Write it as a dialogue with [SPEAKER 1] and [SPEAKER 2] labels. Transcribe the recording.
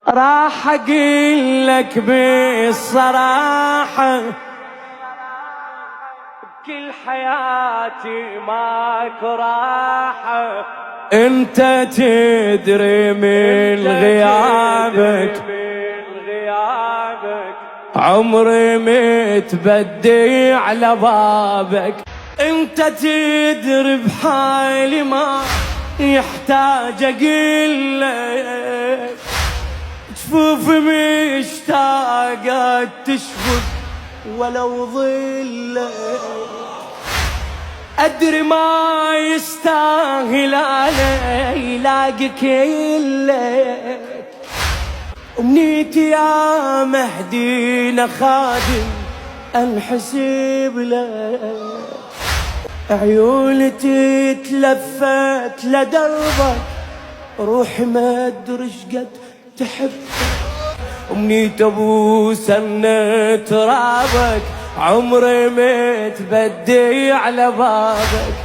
[SPEAKER 1] راح اقول لك بالصراحة بكل حياتي ماكو راحة. انت تدري من غيابك عمري متبدي على بابك. انت تدري بحالي ما يحتاج اقلك، جفوفي مشتاقة تشفق ولو ظلك. أدري ما يستاهل علي لاقيك إلك، أمنيتي يا مهدينا خادم انحسب لك. عيوني تتلفت لدربك، روحي ما ادري شقد تحبك. أمنيت ابو سنة ترابك، عمري متبدي على بابك.